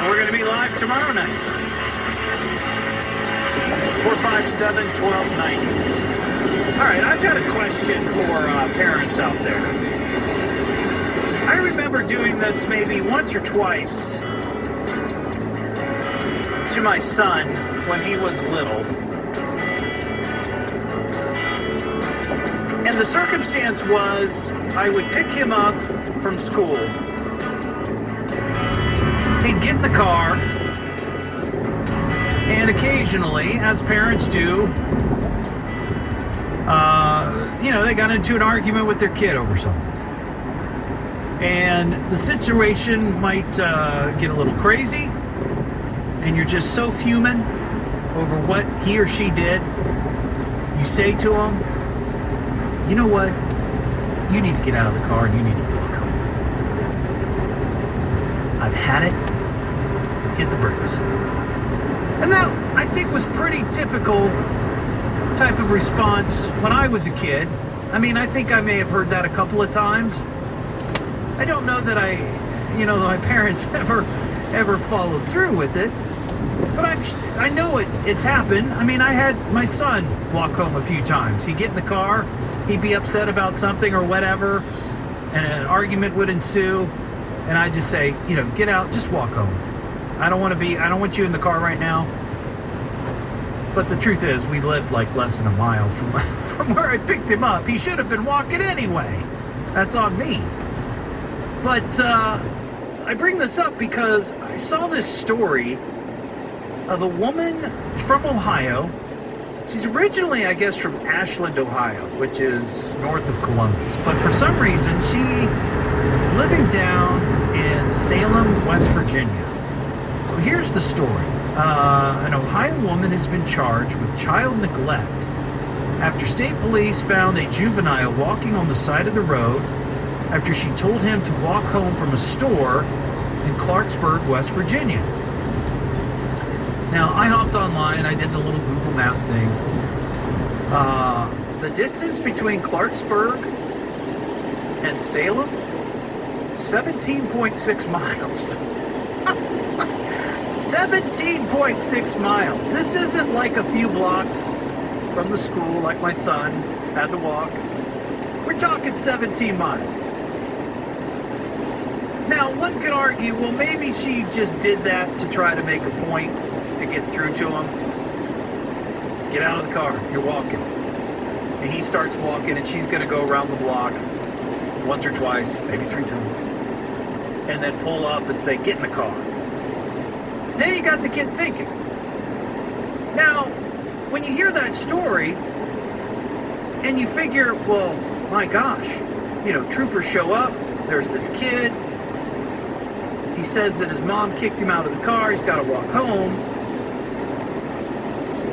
We're going to be live tomorrow night. 457-1290. All right, I've got a question for parents out there. I remember doing this maybe once or twice to my son when he was little. And the circumstance was I would pick him up from school. He'd get in the car, and occasionally, as parents do, they got into an argument with their kid over something. And the situation might get a little crazy, and you're just so fuming over what he or she did. You say to him, you know what? You need to get out of the car and you need to walk home. I've had it. Hit the bricks. And that, I think, was pretty typical type of response when I was a kid. I mean, I think I may have heard that a couple of times. I don't know that my parents ever followed through with it. But I know it's happened. I mean, I had my son walk home a few times. He'd get in the car, he'd be upset about something or whatever, and an argument would ensue. And I'd just say, get out, just walk home. I don't want you in the car right now. But the truth is, we lived like less than a mile from where I picked him up. He should have been walking anyway. That's on me. But I bring this up because I saw this story of a woman from Ohio. She's originally, I guess, from Ashland, Ohio, which is north of Columbus. But for some reason, she's living down in Salem, West Virginia. So here's the story. An Ohio woman has been charged with child neglect after state police found a juvenile walking on the side of the road after she told him to walk home from a store in Clarksburg, West Virginia. Now, I hopped online, I did the little Google Map thing. The distance between Clarksburg and Salem, 17.6 miles. 17.6 miles. This isn't like a few blocks from the school like my son had to walk. We're talking 17 miles. Now, one could argue, well, maybe she just did that to try to make a point to get through to him. Get out of the car, you're walking. And he starts walking, and she's going to go around the block once or twice, maybe 3 times, and then pull up and say, get in the car. Now you got the kid thinking. Now, when you hear that story, and you figure, well, my gosh, troopers show up, there's this kid, he says that his mom kicked him out of the car, he's got to walk home.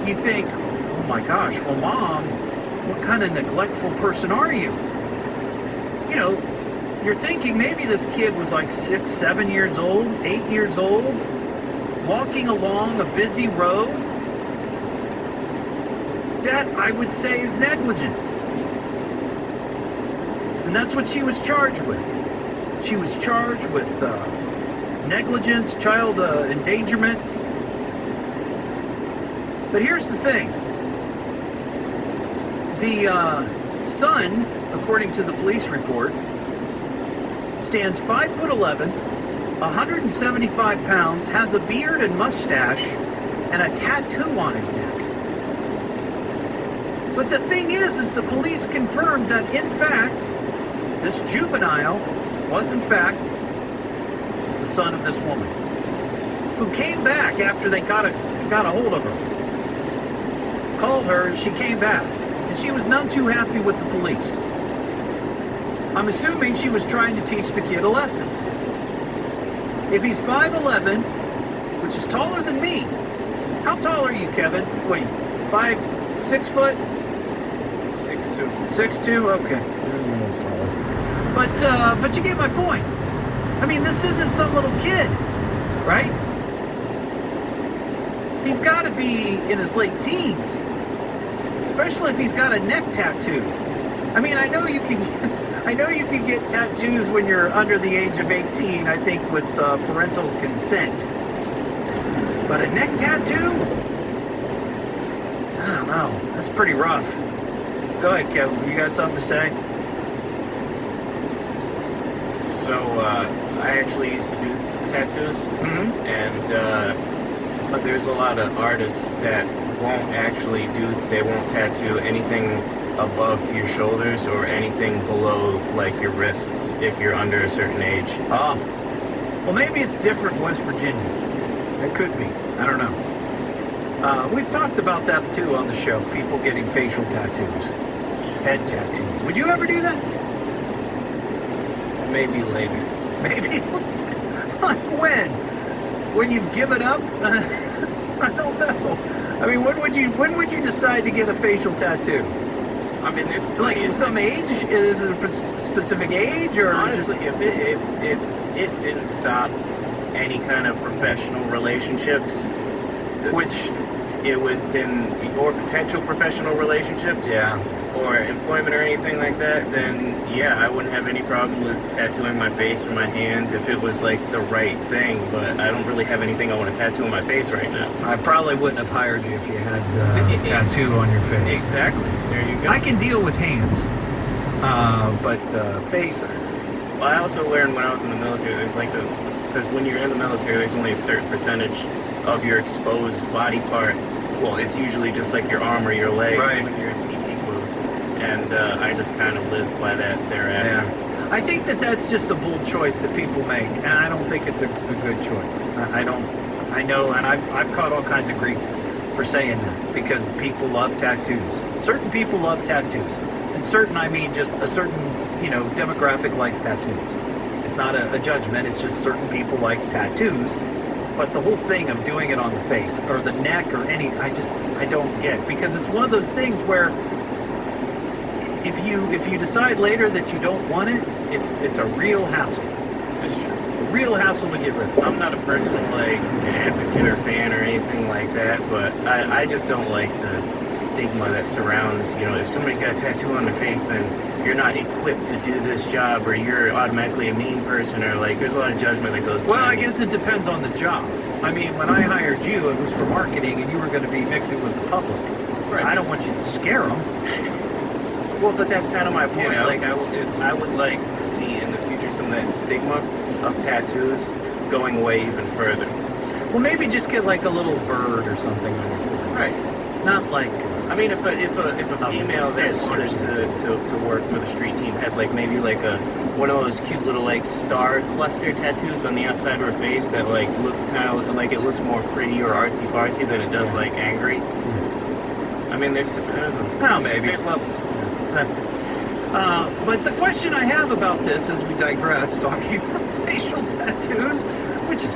You think, oh my gosh, well, Mom, what kind of neglectful person are you? You're thinking maybe this kid was like 6, 7 years old, 8 years old, walking along a busy road. That, I would say, is negligent. And that's what she was charged with. She was charged with negligence, child endangerment. But here's the thing. The son, according to the police report, stands 5'11", 175 pounds, has a beard and mustache, and a tattoo on his neck. But the thing is the police confirmed that, in fact, this juvenile was, in fact, the son of this woman, who came back after they got a hold of her. Called her, she came back, and she was none too happy with the police. I'm assuming she was trying to teach the kid a lesson. If he's 5'11", which is taller than me, how tall are you, Kevin? What are you, 6 foot? 6'2". 6'2", okay. But you get my point. I mean, this isn't some little kid, right? He's got to be in his late teens, especially if he's got a neck tattoo. I mean, I know you can get tattoos when you're under the age of 18, I think, with parental consent. But a neck tattoo? I don't know. That's pretty rough. Go ahead, Kevin. You got something to say? So, I actually used to do tattoos, and but there's a lot of artists that they won't tattoo anything above your shoulders or anything below, like, your wrists if you're under a certain age. Oh. Well, maybe it's different in West Virginia. It could be. I don't know. We've talked about that, too, on the show. People getting facial tattoos. Head tattoos. Would you ever do that? Maybe later. Maybe? Like when? When you've given up? I don't know. I mean, when would you decide to get a facial tattoo? I mean, there's like some age? Is it a specific age, or honestly, if it didn't stop any kind of professional relationships, which it would then, or potential professional relationships, or employment or anything like that, then yeah, I wouldn't have any problem with tattooing my face or my hands if it was like the right thing. But I don't really have anything I want to tattoo on my face right now. I probably wouldn't have hired you if you had a tattoo on your face. Exactly. There you go. I can deal with hands, but face. Well, I also learned when I was in the military, there's like because when you're in the military, there's only a certain percentage of your exposed body part. Well, it's usually just like your arm or your leg when you're in PT clothes. And I just kind of live by that thereafter. Yeah. I think that's just a bold choice that people make, and I don't think it's a good choice. I know, and I've caught all kinds of grief for saying that, because people love tattoos. Certain people love tattoos. And certain, I mean just a certain, demographic likes tattoos. It's not a judgment, it's just certain people like tattoos. But the whole thing of doing it on the face or the neck or I don't get, because it's one of those things where if you decide later that you don't want it, it's a real hassle. That's true. A real hassle to get rid of. I'm not a personal advocate or fan or anything like that, but I just don't like the stigma that surrounds, if somebody's got a tattoo on their face, then you're not equipped to do this job, or you're automatically a mean person, or there's a lot of judgment that goes. Well, I guess it depends on the job. I mean, when I hired you, it was for marketing, and you were going to be mixing with the public. Right. I don't want you to scare them. Well, but that's kind of my point. I would like to see in the future some of that stigma of tattoos going away even further. Well, maybe just get like a little bird or something on your forehead. Right. Not like. I mean, if a female that wanted to work for the street team had maybe one of those cute little star cluster tattoos on the outside of her face that looks kind of like it looks more pretty or artsy fartsy than it does angry. I mean, there's different. Oh, maybe there's levels. But the question I have about this, as we digress, talking about facial tattoos, which is,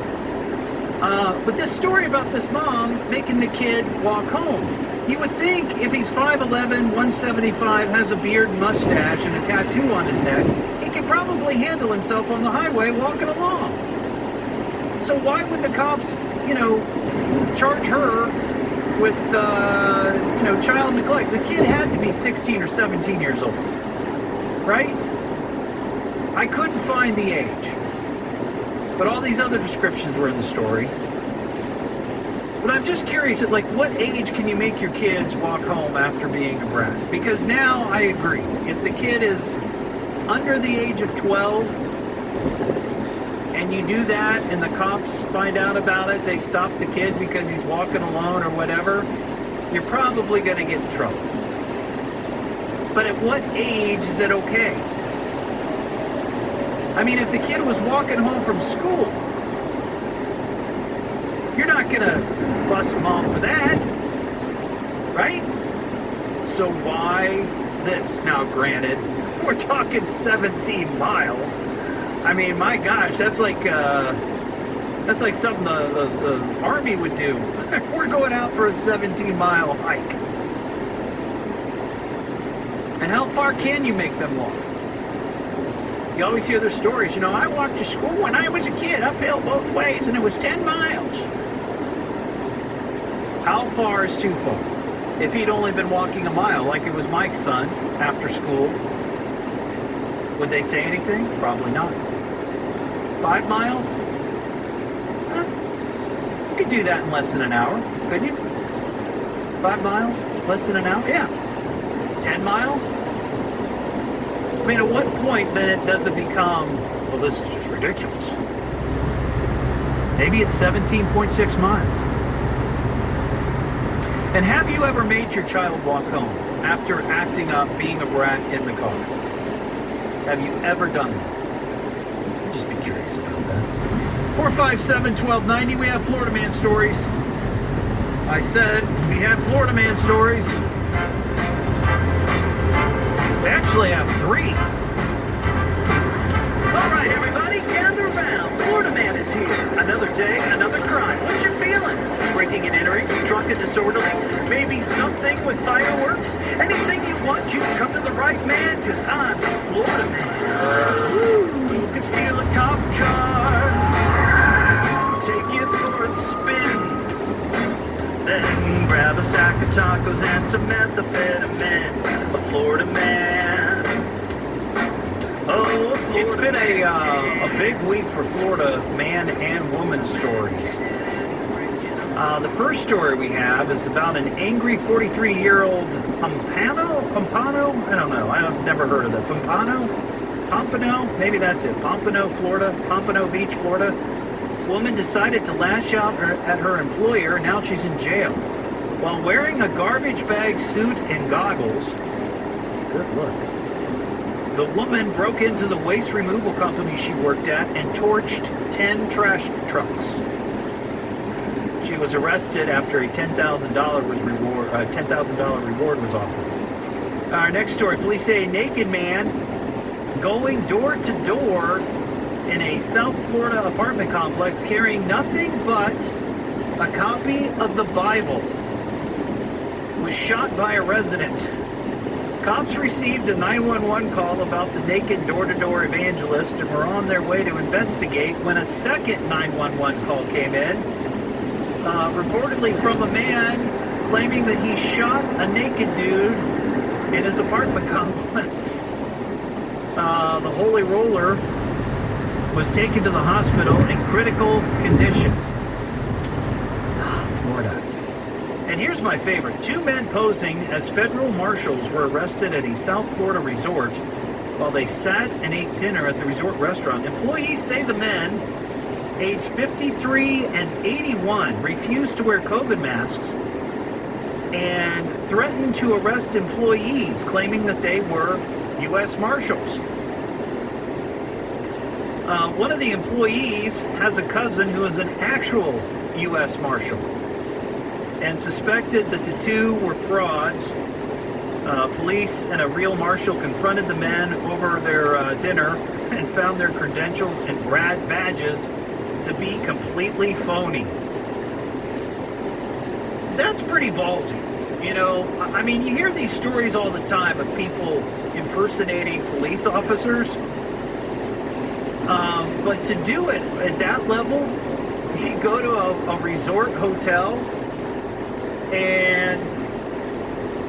but this story about this mom making the kid walk home. You would think if he's 5'11", 175, has a beard and mustache and a tattoo on his neck, he could probably handle himself on the highway walking along. So why would the cops, charge her with, child neglect? The kid had to be 16 or 17 years old, right? I couldn't find the age, but all these other descriptions were in the story. But I'm just curious at what age can you make your kids walk home after being a brat? Because now I agree. If the kid is under the age of 12 and you do that and the cops find out about it, they stop the kid because he's walking alone or whatever, you're probably going to get in trouble. But at what age is it okay? I mean, if the kid was walking home from school, you're not going to bust mom for that, right? So why this? Now, granted, we're talking 17 miles. I mean, my gosh, that's like something the Army would do. We're going out for a 17-mile hike. And how far can you make them walk? You always hear their stories. I walked to school when I was a kid, uphill both ways, and it was 10 miles. How far is too far? If he'd only been walking a mile, like it was Mike's son, after school, would they say anything? Probably not. 5 miles? You could do that in less than an hour, couldn't you? 5 miles? Less than an hour? Yeah. 10 miles? I mean, at what point then does it become, well, this is just ridiculous? Maybe it's 17.6 miles. And have you ever made your child walk home after acting up, being a brat in the car? Have you ever done that? Just be curious about that. 457-1290, we have Florida Man stories. I said we had Florida Man stories. We actually have 3. All right, everybody, gather around. Florida Man is here. Another day, another crime. What's your feeling? Breaking and entering, drunk and disorderly, maybe something with fireworks? Anything you want, you come to the right man, because I'm the Florida Man. You can steal a cop car, take it for a spin, then grab a sack of tacos and some methamphetamine. A Florida Man. Oh, a Florida. It's been a big week for Florida man and woman stories. The first story we have is about an angry 43-year-old Pompano? I don't know. I've never heard of that. Pompano? Maybe that's it. Pompano, Florida. Pompano Beach, Florida. Woman decided to lash out at her employer. Now she's in jail. While wearing a garbage bag suit and goggles. Good look. The woman broke into the waste removal company she worked at and torched 10 trash trucks. She was arrested after a $10,000 reward was offered. Our next story, police say a naked man going door to door in a South Florida apartment complex carrying nothing but a copy of the Bible was shot by a resident. Cops received a 911 call about the naked door-to-door evangelist and were on their way to investigate when a second 911 call came in. Reportedly from a man claiming that he shot a naked dude in his apartment complex. The Holy Roller was taken to the hospital in critical condition. Florida. And here's my favorite. 2 men posing as federal marshals were arrested at a South Florida resort while they sat and ate dinner at the resort restaurant. Employees say the men, aged 53 and 81, refused to wear COVID masks and threatened to arrest employees, claiming that they were U.S. Marshals. One of the employees has a cousin who is an actual U.S. Marshal and suspected that the 2 were frauds. Police and a real marshal confronted the men over their dinner and found their credentials and badges to be completely phony. That's pretty ballsy. You know, I mean, you hear these stories all the time of people impersonating police officers. But to do it at that level, you go to a resort hotel and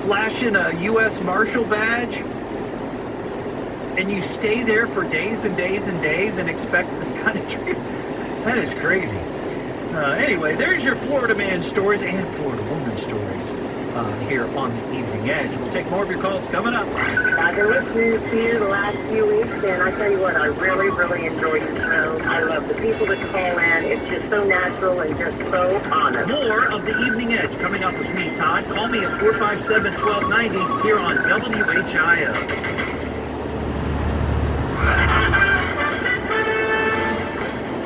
flash in a U.S. Marshal badge, and you stay there for days and days and days and expect this kind of treatment. That is crazy. Anyway, there's your Florida Man stories and Florida woman stories here on the Evening Edge. We'll take more of your calls coming up. I've been listening to you the last few weeks, and I tell you what, I really, really enjoy your show. I love the people that call in. It's just so natural and just so honest. More of the Evening Edge coming up with me, Todd. Call me at 457-1290 here on WHIO.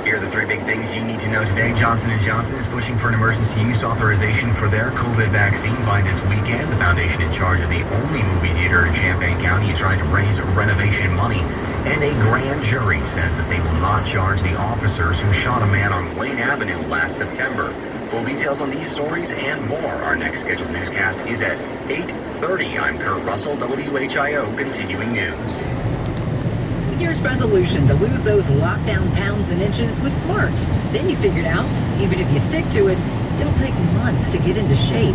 Here are the 3 big things you need to know today. Johnson & Johnson is pushing for an emergency use authorization for their COVID vaccine by this weekend. The foundation in charge of the only movie theater in Champaign County is trying to raise renovation money. And a grand jury says that they will not charge the officers who shot a man on Wayne Avenue last September. Full details on these stories and more. Our next scheduled newscast is at 8:30. I'm Kurt Russell, WHIO, continuing news. Year's resolution to lose those lockdown pounds and inches was smart. Then you figured out, even if you stick to it, it'll take months to get into shape.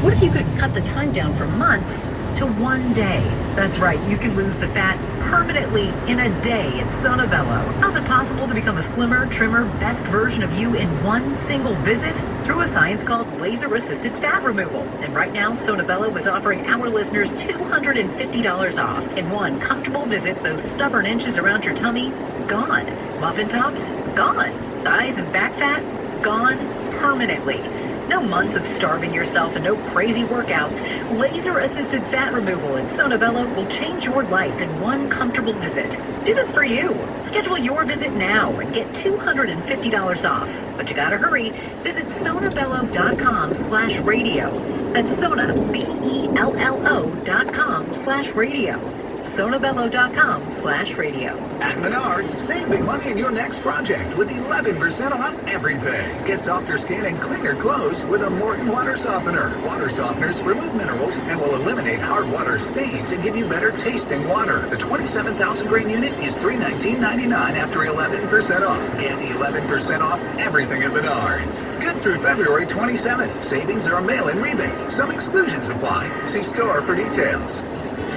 What if you could cut the time down from months to 1 day. That's right, you can lose the fat permanently in a day at Sono Bello. How's it possible to become a slimmer, trimmer, best version of you in one single visit? Through a science called laser-assisted fat removal. And right now, Sono Bello is offering our listeners $250 off. In one comfortable visit, those stubborn inches around your tummy, gone. Muffin tops, gone. Thighs and back fat, gone permanently. No months of starving yourself and no crazy workouts. Laser-assisted fat removal at Sono Bello will change your life in one comfortable visit. Do this for you. Schedule your visit now and get $250 off. But you gotta hurry. Visit sonobello.com/radio. That's Sona, BELLO.com/radio. sonobello.com/radio. At Menards, save big money in your next project with 11% off everything. Get softer skin and cleaner clothes with a Morton water softener. Water softeners remove minerals and will eliminate hard water stains and give you better tasting water. The 27,000 grain unit is $319.99 after 11% off. Get 11% off everything at Menards. Good through February 27th. Savings are a mail-in rebate. Some exclusions apply. See store for details.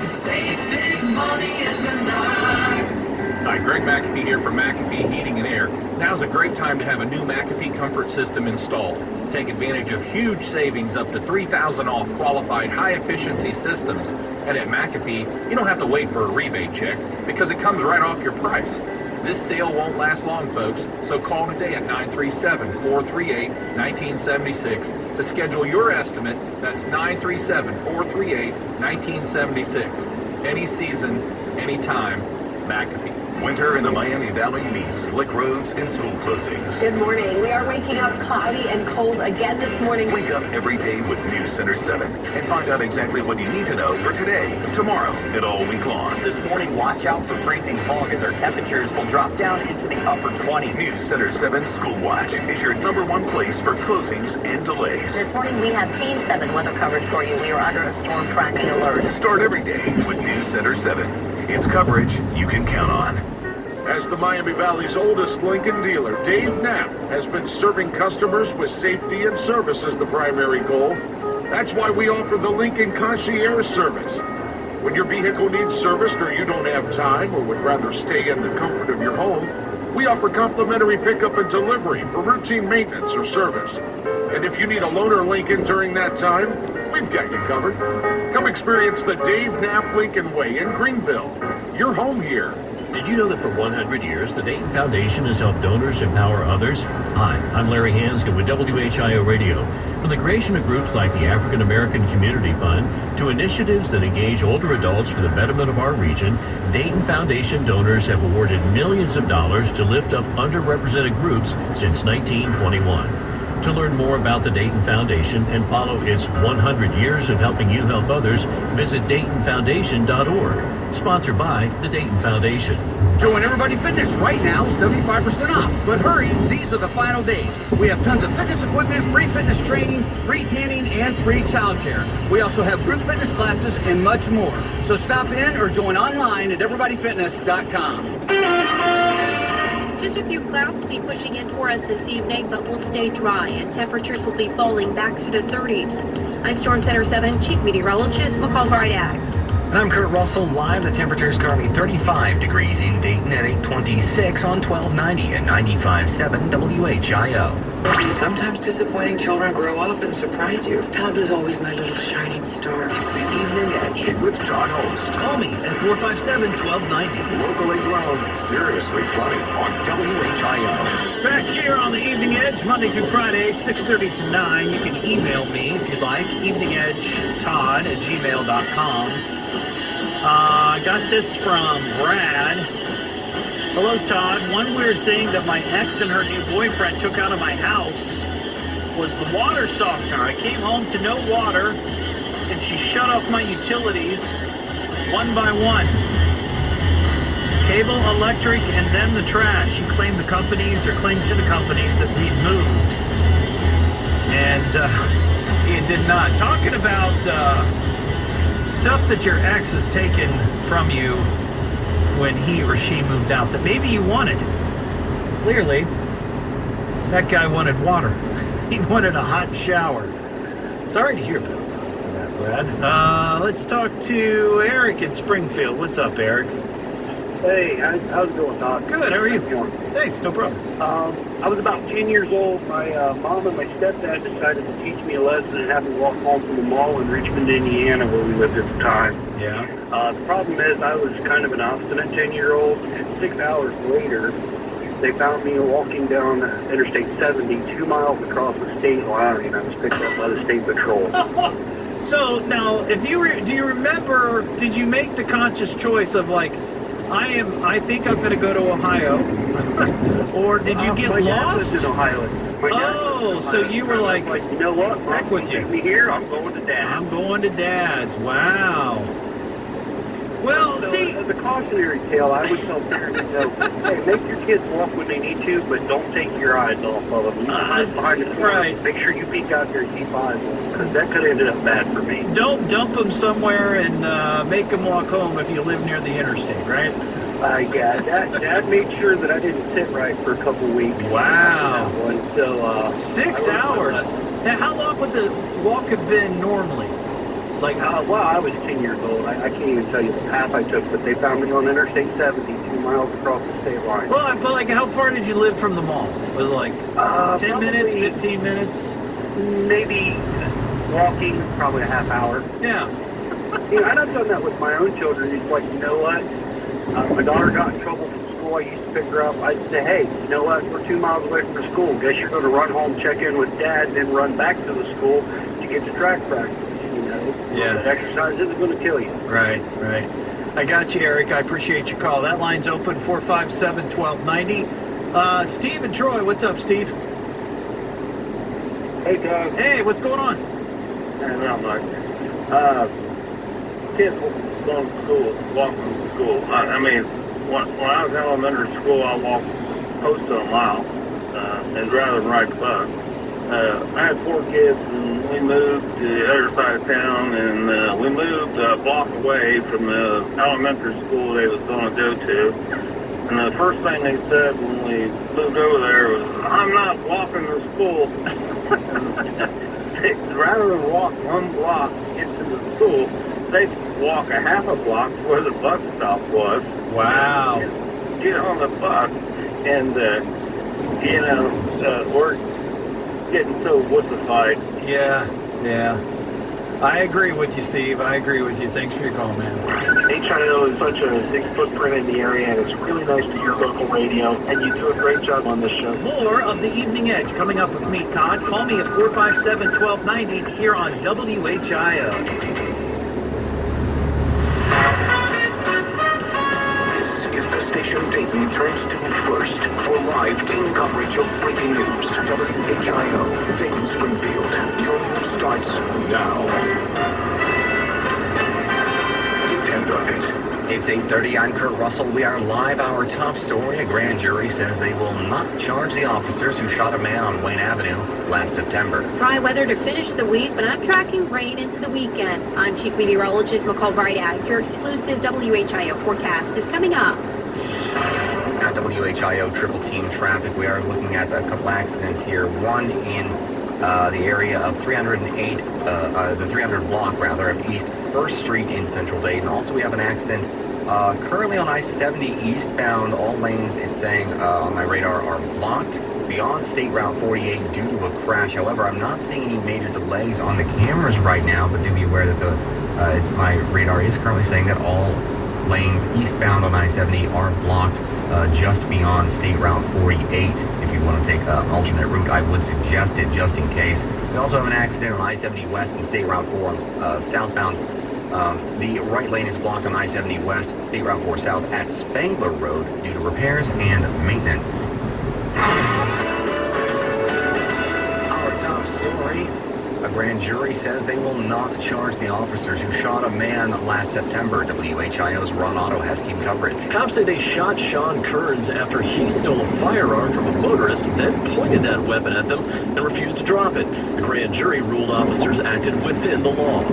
Save big money at Menards. Hi, Greg McAfee here from McAfee Heating and Air. Now's a great time to have a new McAfee comfort system installed. Take advantage of huge savings up to $3,000 off qualified high-efficiency systems. And at McAfee, you don't have to wait for a rebate check because it comes right off your price. This sale won't last long, folks, so call today at 937-438-1976 to schedule your estimate. That's 937-438-1976. Any season, anytime, McAfee. Winter in the Miami Valley means slick roads and school closings. Good morning. We are waking up cloudy and cold again this morning. Wake up every day with News Center 7 and find out exactly what you need to know for today, tomorrow, and all week long. This morning, watch out for freezing fog as our temperatures will drop down into the upper 20s. News Center 7 School Watch is your #1 place for closings and delays. This morning, we have Team 7 weather coverage for you. We are under a storm tracking alert. Start every day with News Center 7. It's coverage you can count on. As the Miami Valley's oldest Lincoln dealer, Dave Knapp has been serving customers with safety and service as the primary goal. That's why we offer the Lincoln Concierge service. When your vehicle needs serviced or you don't have time or would rather stay in the comfort of your home, we offer complimentary pickup and delivery for routine maintenance or service. And if you need a loaner Lincoln during that time, we've got you covered. Come experience the Dave Knapp Lincoln Way in Greenville. You're home here. Did you know that for 100 years, the Dayton Foundation has helped donors empower others? Hi, I'm Larry Hanscom with WHIO Radio. From the creation of groups like the African American Community Fund to initiatives that engage older adults for the betterment of our region, Dayton Foundation donors have awarded millions of dollars to lift up underrepresented groups since 1921. To learn more about the Dayton Foundation and follow its 100 years of helping you help others, visit DaytonFoundation.org. Sponsored by the Dayton Foundation. Join Everybody Fitness right now, 75% off. But hurry, these are the final days. We have tons of fitness equipment, free fitness training, free tanning, and free childcare. We also have group fitness classes and much more. So stop in or join online at everybodyfitness.com. Just a few clouds will be pushing in for us this evening, but we'll stay dry and temperatures will be falling back to the 30s. I'm Storm Center 7 Chief Meteorologist McCall Fridags. And I'm Kurt Russell. Live, the temperature is currently 35 degrees in Dayton at 826 on 1290 and 95.7 WHIO. Sometimes disappointing children grow up and surprise you. Todd was always my little shining star. It's the Evening Edge with Todd Holst. Call me at 457-1290. Locally grown, seriously funny on WHIO. Back here on the Evening Edge, Monday through Friday, 6:30 to 9. You can email me if you'd like, eveningedgetodd@gmail.com. I got this from Brad. Hello, Todd. One weird thing that my ex and her new boyfriend took out of my house was the water softener. I came home to no water, and she shut off my utilities one by one. Cable, electric, and then the trash. She claimed to the companies that we'd moved. And he did not. Talking about stuff that your ex has taken from you when he or she moved out that maybe you wanted. Clearly, that guy wanted water. He wanted a hot shower. Sorry to hear about that. Brad. Let's talk to Eric in Springfield. What's up, Eric? Hey, how's it going, Doc? Good, how are you? Thanks, no problem. I was about 10 years old. My mom and my stepdad decided to teach me a lesson and have me walk home from the mall in Richmond, Indiana, where we lived at the time. Yeah. The problem is I was kind of an obstinate 10-year-old, and 6 hours later, they found me walking down Interstate 70, 2 miles across the state line. I was picked up by the state patrol. So now, do you remember, did you make the conscious choice of like, I think I'm going to go to Ohio, or did you get my lost? Dad lived in Ohio. So you were like, you know what? Heck with you. Take me here. I'm going to Dad. I'm going to Dad's. Wow. Well, so, see, as a cautionary tale, I would tell parents, hey, make your kids walk when they need to, but don't take your eyes off of them. You hide behind the corner. right. Make sure you peek out there and keep eyes on them, because that could have ended up bad for me. Don't dump them somewhere and make them walk home if you live near the interstate, right? Yeah, Dad made sure that I didn't sit right for a couple weeks. Wow. So, 6 hours. Now, how long would the walk have been normally? Like, well, I was 10 years old. I can't even tell you the path I took, but they found me on Interstate 70, 2 miles across the state line. Well, but like, how far did you live from the mall? Was it like 10 minutes, 15 minutes? Maybe walking, probably a half hour. Yeah. And I've done that with my own children. It's like, you know what? My daughter got in trouble from school. I used to pick her up. I'd say, hey, you know what? We're 2 miles away from the school. Guess you're going to run home, check in with Dad, then run back to the school to get to track practice. Yeah. That exercise isn't going to kill you. Right. I got you, Eric. I appreciate your call. That line's open, 457-1290. Steve and Troy, what's up, Steve? Hey, Doug. Hey, what's going on? Not much. Kids going to school, walking to school. I mean, when I was in elementary school, I walked close to a mile, and rather than ride the bus. I had 4 kids, and we moved to the other side of town, and we moved a block away from the elementary school they was going to go to. And the first thing they said when we moved over there was, I'm not walking to school. And rather than walk 1 block to get to the school, they walk a half a block to where the bus stop was. Wow. Get on the bus, and, we're getting so wussified. Yeah. I agree with you, Steve. I agree with you. Thanks for your call, man. HIO is such a big footprint in the area, and it's really nice to hear local radio, and you do a great job on this show. More of The Evening Edge coming up with me, Todd. Call me at 457-1290 here on WHIO. This is the station Dayton turns to first for live team coverage of breaking news. WHIO, Dayton, Springfield. Your news starts now. Depend on it. It's 8:30. I'm Kurt Russell. We are live. Our top story: a grand jury says they will not charge the officers who shot a man on Wayne Avenue last September. Dry weather to finish the week, but I'm tracking rain into the weekend. I'm Chief Meteorologist McCall Vrydags. Your exclusive WHIO forecast is coming up. Now, WHIO triple team traffic. We are looking at a couple accidents here. One in the area of 308, the 300 block rather, of East 1st Street in Central Dayton. Also, we have an accident currently on I-70 eastbound. All lanes, it's saying on my radar, are blocked beyond State Route 48 due to a crash. However, I'm not seeing any major delays on the cameras right now, but do be aware that my radar is currently saying that all lanes eastbound on I-70 are blocked just beyond State Route 48. If you want to take an alternate route, I would suggest it just in case. We also have an accident on I-70 West and State Route 4 on southbound. The right lane is blocked on I-70 West, State Route 4 South at Spangler Road due to repairs and maintenance. Our top story. A grand jury says they will not charge the officers who shot a man last September. WHIO's Ron Otto has team coverage. Cops say they shot Sean Kearns after he stole a firearm from a motorist, then pointed that weapon at them and refused to drop it. The grand jury ruled officers acted within the law.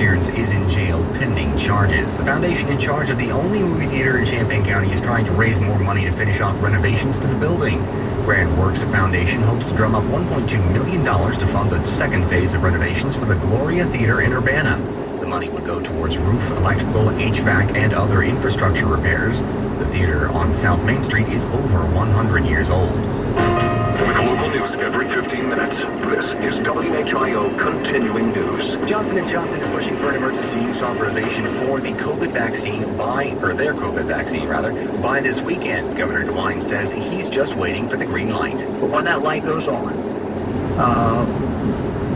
Kearns is in jail pending charges. The foundation in charge of the only movie theater in Champaign County is trying to raise more money to finish off renovations to the building. Grand Works Foundation hopes to drum up $1.2 million to fund the second phase of renovations for the Gloria Theater in Urbana. The money would go towards roof, electrical, HVAC, and other infrastructure repairs. The theater on South Main Street is over 100 years old. With local news every 15 minutes, this is WHIO Continuing News. Johnson & Johnson is pushing for an emergency use authorization for the COVID vaccine their COVID vaccine, by this weekend. Governor DeWine says he's just waiting for the green light. But when that light goes on,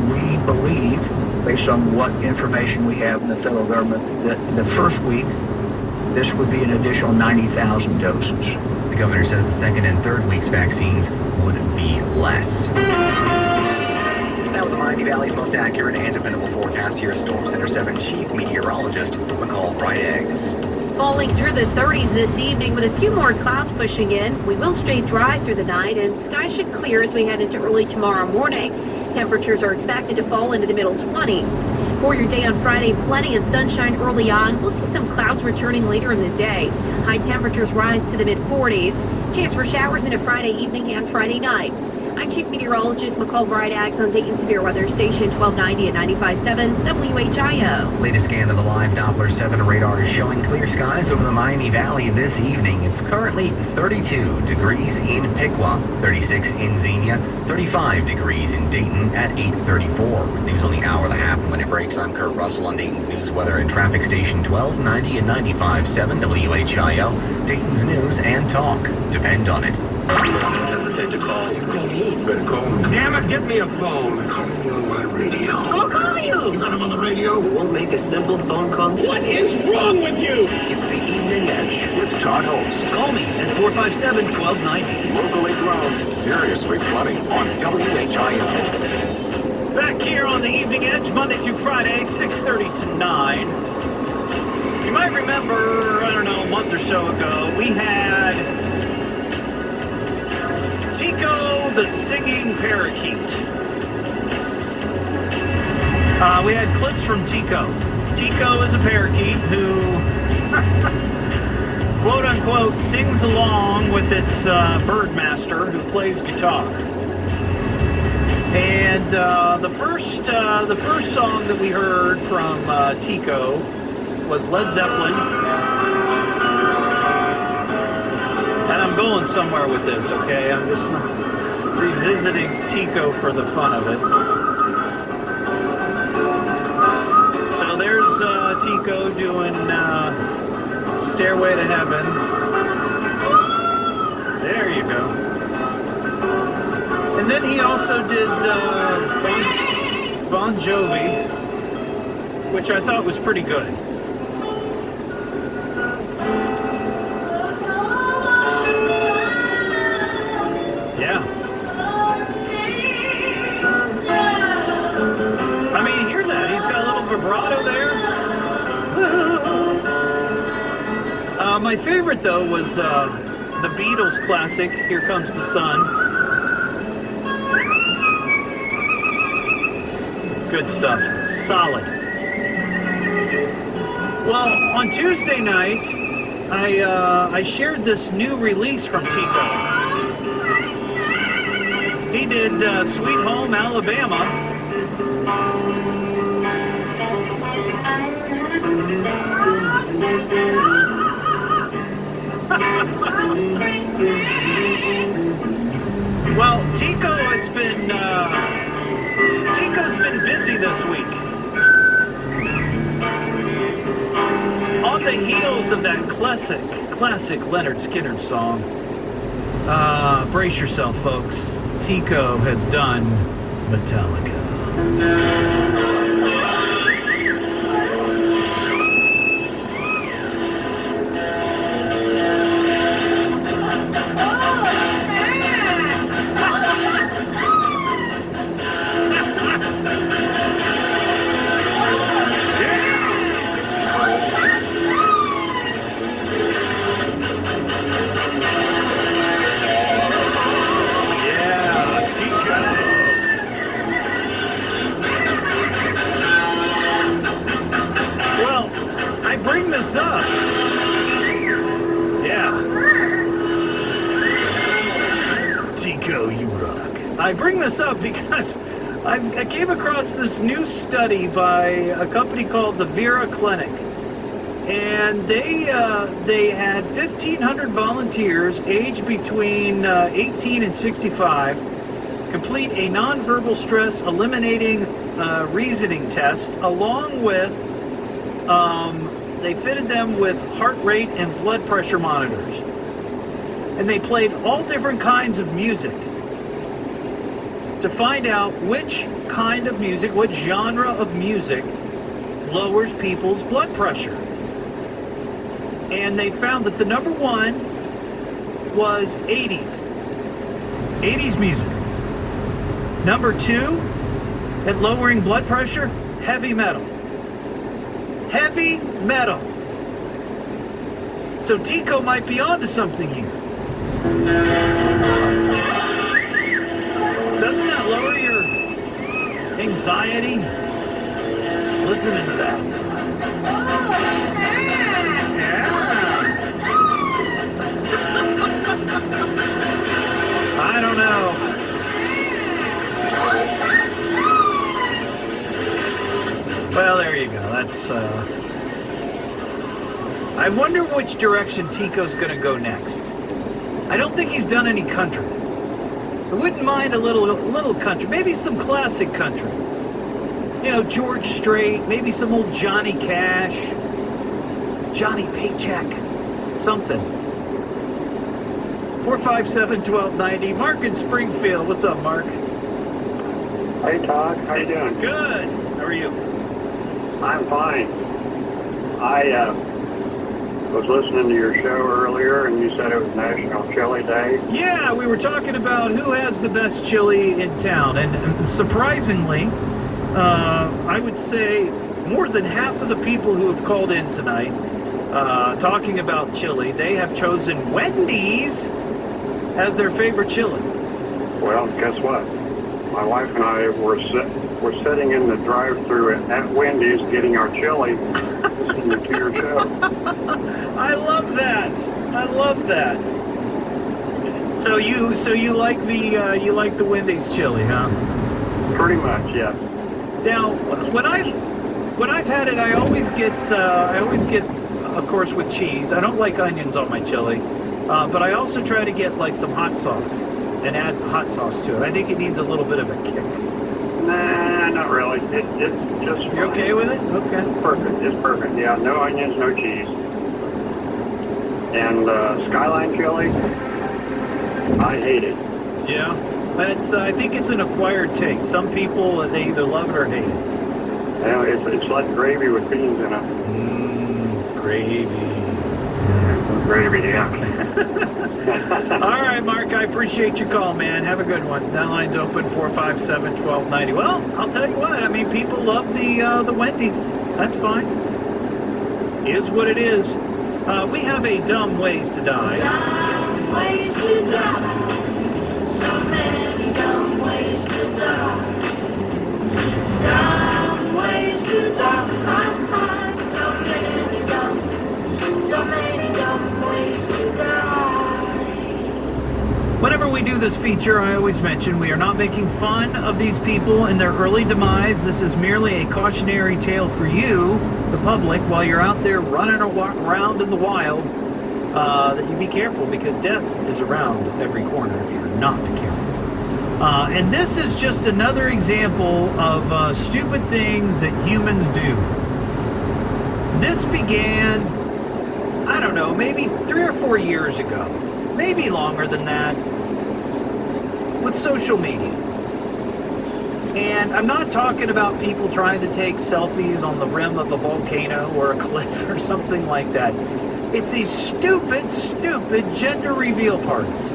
we believe, based on what information we have in the federal government, that the first week, this would be an additional 90,000 doses. The governor says the second and third week's vaccines would be less. Now with the Miami Valley's most accurate and dependable forecast, here's Storm Center 7 Chief Meteorologist McCall Fridags. Falling through the 30s this evening with a few more clouds pushing in. We will stay dry through the night and skies should clear as we head into early tomorrow morning. Temperatures are expected to fall into the middle 20s. For your day on Friday, plenty of sunshine early on. We'll see some clouds returning later in the day. High temperatures rise to the mid 40s. Chance for showers into Friday evening and Friday night. I'm Chief Meteorologist McCall Fridags on Dayton Severe Weather Station 1290 and 95.7 WHIO. Latest scan of the live Doppler 7 radar is showing clear skies over the Miami Valley this evening. It's currently 32 degrees in Piqua, 36 in Xenia, 35 degrees in Dayton at 8:34. With news on the hour and a half when it breaks, I'm Kurt Russell on Dayton's News, Weather, and Traffic Station 1290 and 95.7 WHIO. Dayton's News and Talk. Depend on it. Hesitate to call. Better call me. Damn it, get me a phone. Call me on my radio. I'll call you. Not on the radio. We'll make a simple phone call. What is wrong with you? It's the Evening Edge with Todd Holst. Call me at 457-1290. Locally grown, seriously funny on WHIO. Back here on the Evening Edge, Monday through Friday, 6:30 to 9. You might remember, a month or so ago, we had Tico the Singing Parakeet. We had clips from Tico. Tico is a parakeet who, quote unquote, sings along with its bird master who plays guitar. And the first song that we heard from Tico was Led Zeppelin. And I'm going somewhere with this, okay? I'm just revisiting Tico for the fun of it. So there's Tico doing Stairway to Heaven. There you go. And then he also did Bon Jovi, which I thought was pretty good. Yeah. I mean, hear that? He's got a little vibrato there. My favorite, though, was the Beatles classic, Here Comes the Sun. Good stuff. Solid. Well, on Tuesday night, I shared this new release from Tico. He did Sweet Home Alabama. Well, Tico's been busy this week. On the heels of that classic Leonard Skinner song. Brace yourself, folks. Tico has done Metallica. I bring this up because I came across this new study by a company called the Vera Clinic. And they had 1,500 volunteers aged between 18 and 65 complete a nonverbal stress eliminating reasoning test, along with they fitted them with heart rate and blood pressure monitors. And they played all different kinds of music to find out which kind of music, what genre of music lowers people's blood pressure. And they found that the number one was 80s music. Number two, at lowering blood pressure, heavy metal. Heavy metal. So Tico might be onto something here. Doesn't that lower your anxiety? Just listening to that. I don't know. Well, there you go. That's, I wonder which direction Tico's going to go next. I don't think he's done any country. I wouldn't mind a little country. Maybe some classic country. You know, George Strait, maybe some old Johnny Cash, Johnny Paycheck, something. 457-1290. Mark in Springfield. What's up, Mark? Hey, Todd. How you doing? Good. How are you? I'm fine. I was listening to your show earlier, and you said it was National Chili Day. Yeah, we were talking about who has the best chili in town. And surprisingly, I would say more than half of the people who have called in tonight talking about chili, they have chosen Wendy's as their favorite chili. Well, guess what? My wife and I were sitting in the drive-thru at Wendy's getting our chili, listening to your show. I love that. I love that. So you like the Wendy's chili, huh? Pretty much, yes. Now, when I've had it, I always get, of course, with cheese. I don't like onions on my chili, but I also try to get like some hot sauce and add hot sauce to it. I think it needs a little bit of a kick. Nah, not really. It's just fine. You're okay with it? Okay. Perfect. It's perfect. Yeah, no onions, no cheese. And Skyline chili, I hate it. Yeah. I think it's an acquired taste. Some people, they either love it or hate it. Yeah, it's like gravy with beans in it. Gravy. Gravy, yeah. All right, Mark, I appreciate your call, man. Have a good one. That line's open, 457-1290. Well, I'll tell you what. I mean, people love the Wendy's. That's fine. It is what it is. We have a Dumb Ways to Die. Dumb ways to die. So many dumb ways to die. Dumb ways to die. So many dumb ways to die. Whenever we do this feature, I always mention we are not making fun of these people and their early demise. This is merely a cautionary tale for you, the public, while you're out there running around in the wild, that you be careful, because death is around every corner if you're not careful. And this is just another example of stupid things that humans do. This began, I don't know, maybe 3 or 4 years ago, maybe longer than that, with social media. And I'm not talking about people trying to take selfies on the rim of a volcano or a cliff or something like that. It's these stupid gender reveal parties.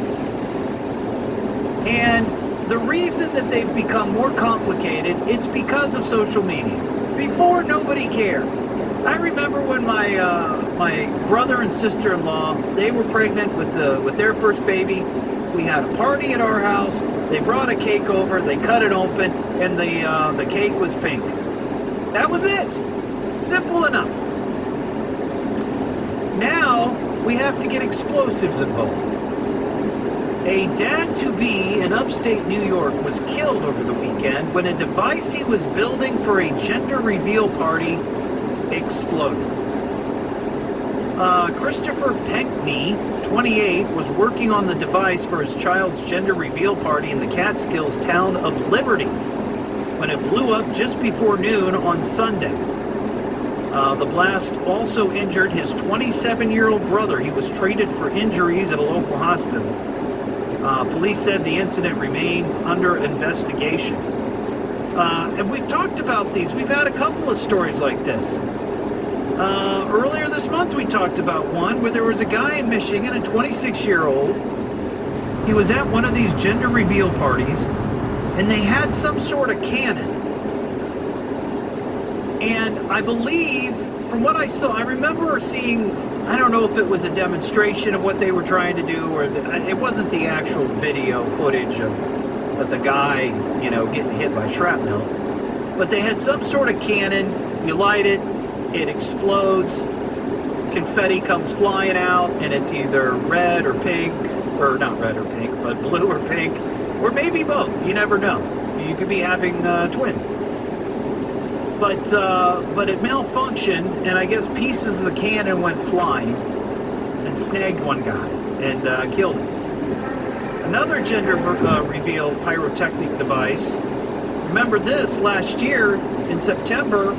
And the reason that they've become more complicated, it's because of social media. Before, nobody cared. I remember when my brother and sister-in-law, they were pregnant with their first baby. We had a party at our house. They brought a cake over. They cut it open, and the cake was pink. That was it. Simple enough. Now we have to get explosives involved. A dad-to-be in upstate New York was killed over the weekend when a device he was building for a gender reveal party exploded. Christopher Penkney, 28, was working on the device for his child's gender reveal party in the Catskills town of Liberty when it blew up just before noon on Sunday. The blast also injured his 27-year-old brother. He was treated for injuries at a local hospital. Police said the incident remains under investigation. And we've talked about these. We've had a couple of stories like this. Earlier this month we talked about one where there was a guy in Michigan, a 26-year-old. He was at one of these gender reveal parties, and they had some sort of cannon. And I believe, from what I saw, I remember seeing, I don't know if it was a demonstration of what they were trying to do, or it wasn't the actual video footage of the guy, you know, getting hit by shrapnel. But they had some sort of cannon. You light it, it explodes, confetti comes flying out, and it's either red or pink, or not red or pink, but blue or pink, or maybe both. You never know. You could be having twins. But it malfunctioned, and I guess pieces of the cannon went flying and snagged one guy and killed him. Another gender reveal pyrotechnic device. Remember this last year in September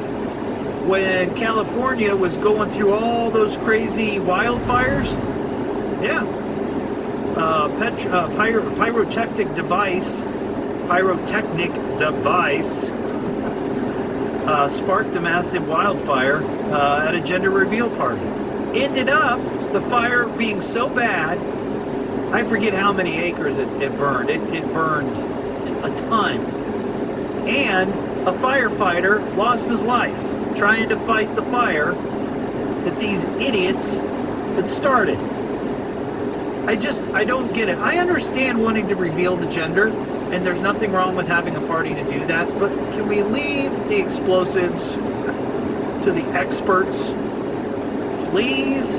when California was going through all those crazy wildfires? Yeah. Pyrotechnic device sparked the massive wildfire at a gender reveal party. Ended up, the fire being so bad, I forget how many acres it burned. It burned a ton. And a firefighter lost his life trying to fight the fire that these idiots had started. I don't get it. I understand wanting to reveal the gender, and there's nothing wrong with having a party to do that, but can we leave the explosives to the experts? Please?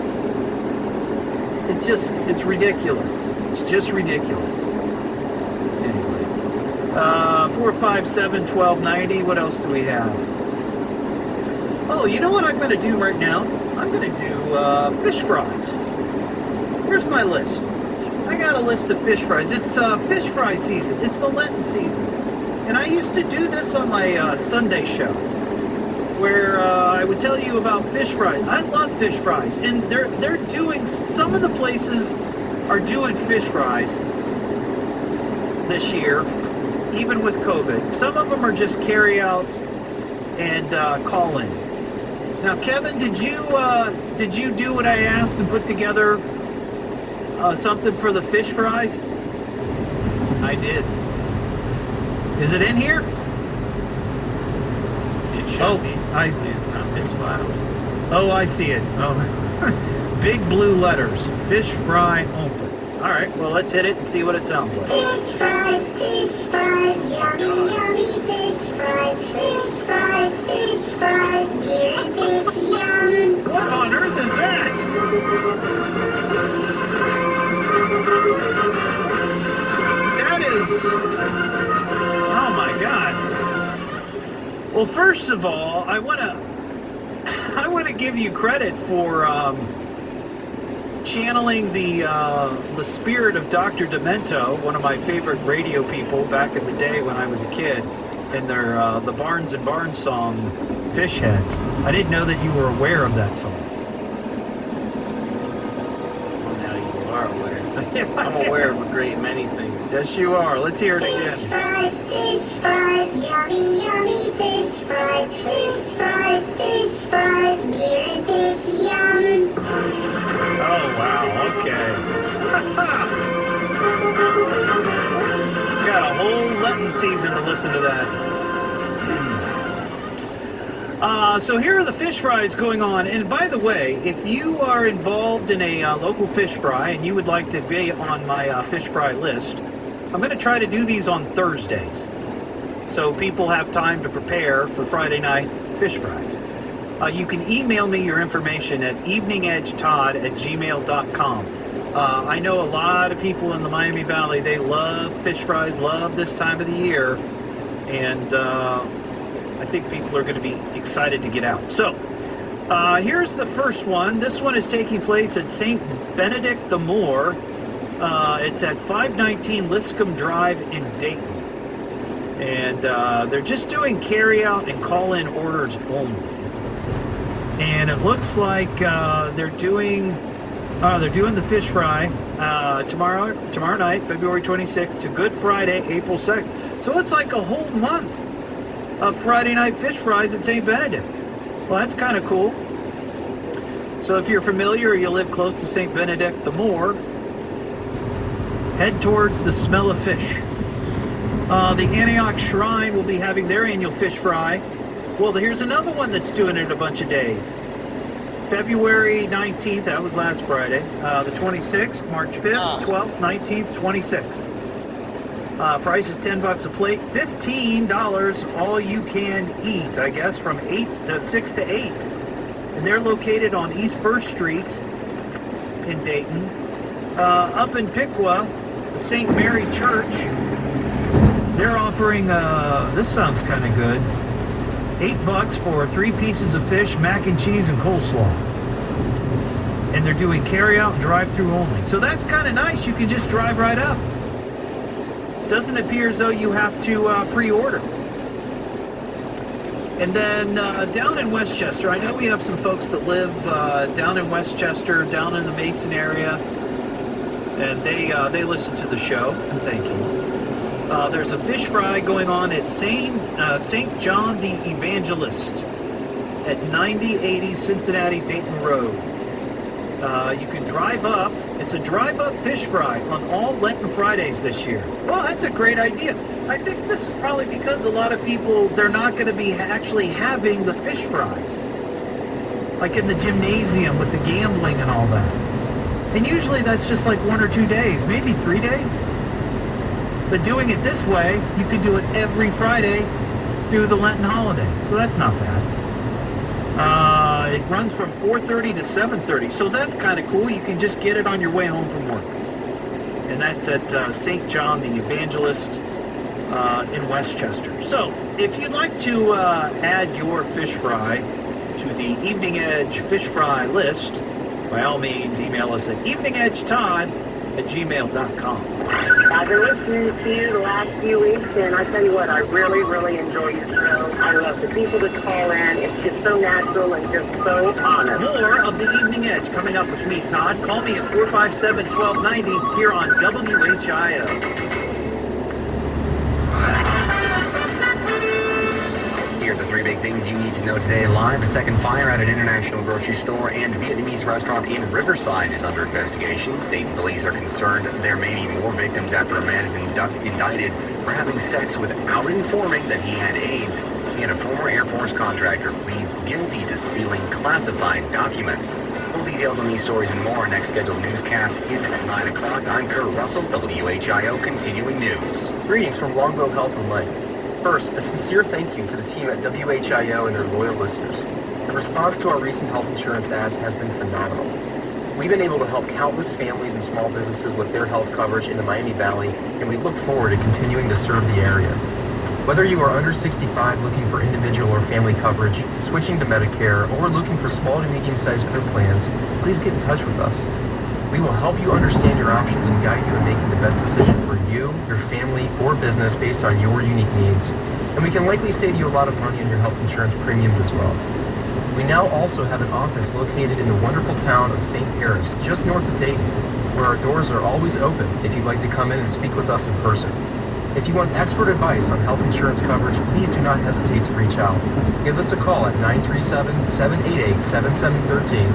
It's ridiculous. It's just ridiculous. Anyway. 457-1290, what else do we have? Oh, you know what I'm going to do right now? I'm going to do fish fries. Where's my list? I got a list of fish fries. It's fish fry season. It's the Lenten season. And I used to do this on my Sunday show, where I would tell you about fish fries. I love fish fries. And they're doing, some of the places are doing fish fries this year, even with COVID. Some of them are just carry out and call in. Now, Kevin, did you do what I asked and put together something for the fish fries? I did. Is it in here? It should be. It's not misfiled. Oh, I see it. Oh, big blue letters. Fish fry open. All right, well, let's hit it and see what it sounds like. Fish fries, yummy, yummy fish fries, dear and fish yum. What on earth is that? That is, oh my God. Well, first of all, I want to give you credit for channeling the spirit of Dr. Demento, one of my favorite radio people back in the day when I was a kid, and their the Barnes and Barnes song, Fish Heads. I didn't know that you were aware of that song. Well, now you are aware. I'm aware of a great many things. Yes, you are. Let's hear it again. Fish fries, yummy, yummy fish fries, dear and fish yum. Oh, wow, okay. Got a whole Lenten season to listen to that. So here are the fish fries going on. And by the way, if you are involved in a local fish fry and you would like to be on my fish fry list, I'm going to try to do these on Thursdays, so people have time to prepare for Friday night fish fries. You can email me your information at eveningedgetodd@gmail.com. I know a lot of people in the Miami Valley, they love fish fries, love this time of the year, and I think people are going to be excited to get out. So, here's the first one. This one is taking place at St. Benedict the Moor. It's at 519 Liscombe Drive in Dayton. And they're just doing carry-out and call-in orders only. And it looks like they're doing the fish fry tomorrow night, February 26th, to Good Friday, April 2nd. So it's like a whole month of Friday night fish fries at St. Benedict. Well, that's kind of cool. So if you're familiar or you live close to St. Benedict the Moor, head towards the smell of fish. The Antioch Shrine will be having their annual fish fry. Well, here's another one that's doing it a bunch of days. February 19th, that was last Friday. The 26th, March 5th, 12th, 19th, 26th. Price is $10 a plate, $15 all you can eat, I guess, from 6 to 8. And they're located on East 1st Street in Dayton. Up in Piqua, the St. Mary Church, they're offering, this sounds kind of good, $8 for 3 pieces of fish, mac and cheese, and coleslaw. And they're doing carry-out and drive-through only. So that's kind of nice. You can just drive right up. Doesn't appear as though you have to pre-order. And then down in Westchester, I know we have some folks that live down in Westchester, down in the Mason area, and they listen to the show, and thank you. There's a fish fry going on at St. John the Evangelist at 9080 Cincinnati Dayton Road. You can drive up. It's a drive-up fish fry on all Lenten Fridays this year. Well, that's a great idea. I think this is probably because a lot of people, they're not going to be actually having the fish fries. Like in the gymnasium with the gambling and all that. And usually that's just like 1 or 2 days, maybe 3 days. But doing it this way, you could do it every Friday through the Lenten holiday. So that's not bad. It runs from 4:30 to 7:30. So that's kind of cool. You can just get it on your way home from work. And that's at St. John the Evangelist in Westchester. So if you'd like to add your fish fry to the Evening Edge fish fry list, by all means, email us at eveningedgetodd@gmail.com. I've been listening to you the last few weeks, and I tell you what, I really, really enjoy your show. I love the people that call in. It's just so natural and just so honest. More of the Evening Edge coming up with me, Todd. Call me at 457-1290 here on WHIO. Here are the 3 big things you need to know today. Live, a second fire at an international grocery store and Vietnamese restaurant in Riverside is under investigation. Dayton police are concerned there may be more victims after a man is indicted for having sex without informing that he had AIDS. And a former Air Force contractor pleads guilty to stealing classified documents. Full details on these stories and more. Next scheduled newscast in at 9 o'clock. I'm Kurt Russell, WHIO Continuing News. Greetings from Longbow Health and Life. First, a sincere thank you to the team at WHIO and their loyal listeners. The response to our recent health insurance ads has been phenomenal. We've been able to help countless families and small businesses with their health coverage in the Miami Valley, and we look forward to continuing to serve the area. Whether you are under 65 looking for individual or family coverage, switching to Medicare, or looking for small to medium-sized group plans, please get in touch with us. We will help you understand your options and guide you in making the best decision for you, your family, or business based on your unique needs. And we can likely save you a lot of money on your health insurance premiums as well. We now also have an office located in the wonderful town of St. Harris, just north of Dayton, where our doors are always open if you'd like to come in and speak with us in person. If you want expert advice on health insurance coverage, please do not hesitate to reach out. Give us a call at 937-788-7713.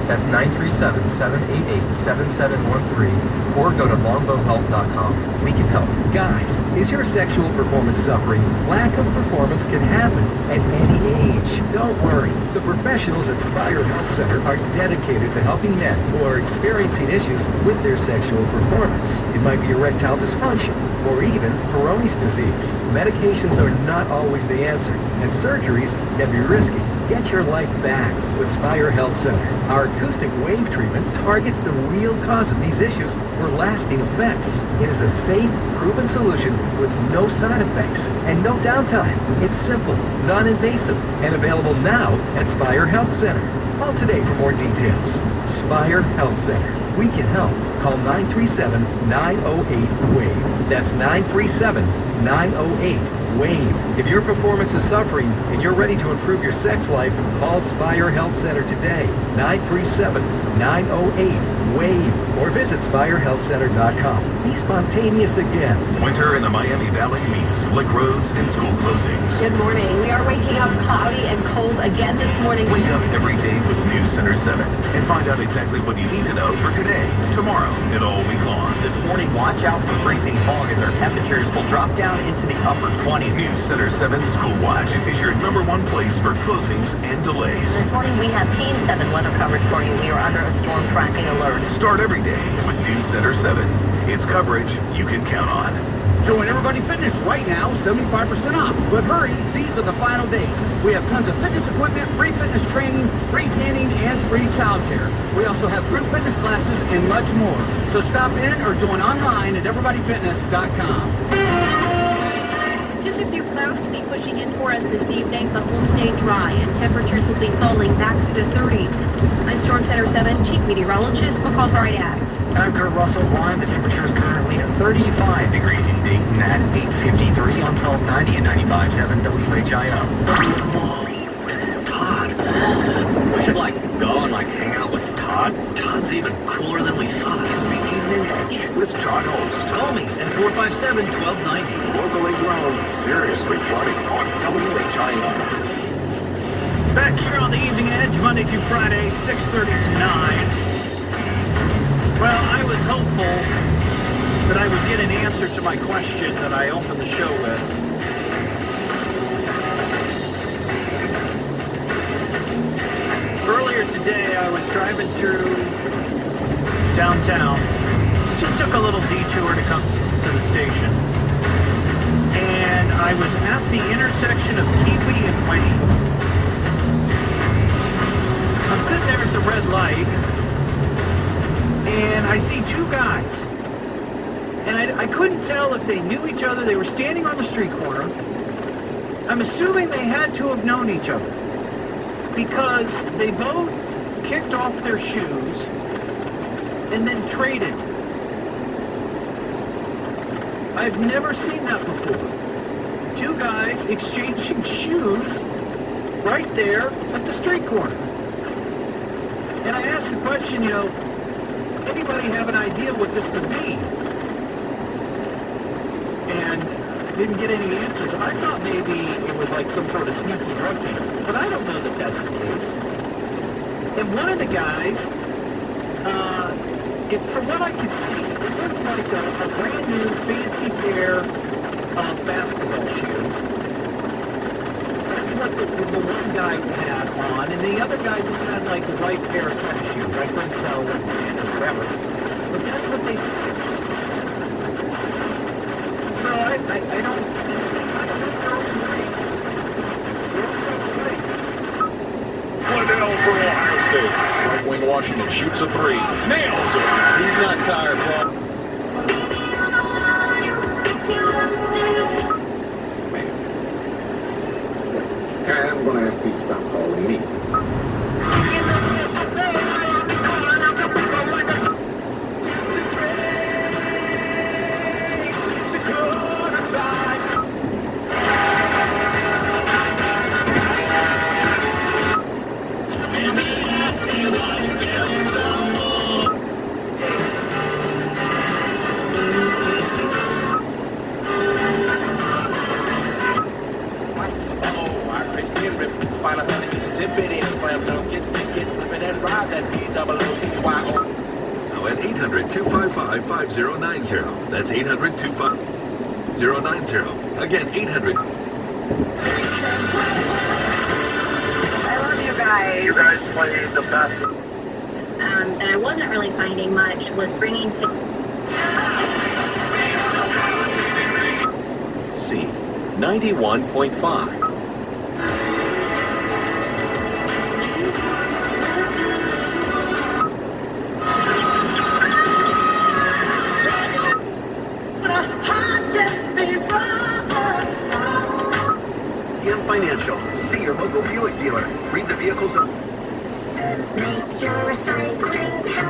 That's 937-788-7713. Or go to longbowhealth.com. We can help. Guys, is your sexual performance suffering? Lack of performance can happen at any age. Don't worry. The professionals at Spire Health Center are dedicated to helping men who are experiencing issues with their sexual performance. It might be erectile dysfunction or even Peyronie's disease. Medications are not always the answer, and surgeries can be risky. Get your life back with Spire Health Center. Our acoustic wave treatment targets the real cause of these issues or lasting effects. It is a safe, proven solution with no side effects and no downtime. It's simple, non-invasive, and available now at Spire Health Center. Call today for more details. Spire Health Center. We can help. Call 937-908-WAVE. That's 937-908-WAVE. If your performance is suffering and you're ready to improve your sex life, call Spire Health Center today. 937-908-WAVE. Or visit SpireHealthCenter.com. Be spontaneous again. Winter in the Miami Valley means slick roads and school closings. Good morning. We are waking up cloudy and cold again this morning. Wake up every day with News Center 7 and find out exactly what you need to know for today, tomorrow, and all week long. This morning, watch out for freezing fog as our temperatures will drop down into the upper 20s. News Center 7 School Watch is your #1 place for closings and delays. This morning, we have Team 7 weather coverage for you. We are under a storm tracking alert. Start every day with News Center 7. It's coverage you can count on. Join Everybody Fitness right now, 75% off. But hurry, these are the final days. We have tons of fitness equipment, free fitness training, free tanning, and free childcare. We also have group fitness classes and much more. So stop in or join online at everybodyfitness.com. Just a few clouds will be pushing in for us this evening, but we'll stay dry and temperatures will be falling back to the 30s. I'm Storm Center 7 Chief Meteorologist McCall Fridags. And I'm Kurt Russell. Live, the temperature is currently at 35 degrees in Dayton at 8:53 on 1290 and 95.7 WHIO. It's Todd. We should go and hang out with Todd. Todd's even cooler than we thought. It's the Evening Edge with Todd Holst. Call me at 457-1290. Locally grown, seriously funny on WHIO. Back here on the Evening Edge, Monday through Friday, 6:30 to 9. Well, I was hopeful that I would get an answer to my question that I opened the show with. Earlier today, I was driving through downtown. Just took a little detour to come to the station. And I was at the intersection of Kiwi and Wayne. I'm sitting there at the red light, and I see two guys. And I couldn't tell if they knew each other. They were standing on the street corner. I'm assuming they had to have known each other, because they both kicked off their shoes and then traded. I've never seen that before. Two guys exchanging shoes right there at the street corner. And I asked the question, anybody have an idea what this could be? And didn't get any answers. I thought maybe it was like some sort of sneaky drug deal, but I don't know that that's the case. And one of the guys, from what I could see, it looked like a brand new fancy pair of basketball shoes. That's what the one guy had on, and the other guy just had like the white pair of tennis shoes. I couldn't tell what brand or whatever. But that's what they said. So I don't One down for Ohio State. Right wing Washington shoots a three. Nails it. He's not tired, Paul. I'm going to ask you to stop calling me. Now at 800-255-5090. That's 800-255-090. Again, 800. I love you guys. You guys play the best. That I wasn't really finding much was bringing to... 91.5.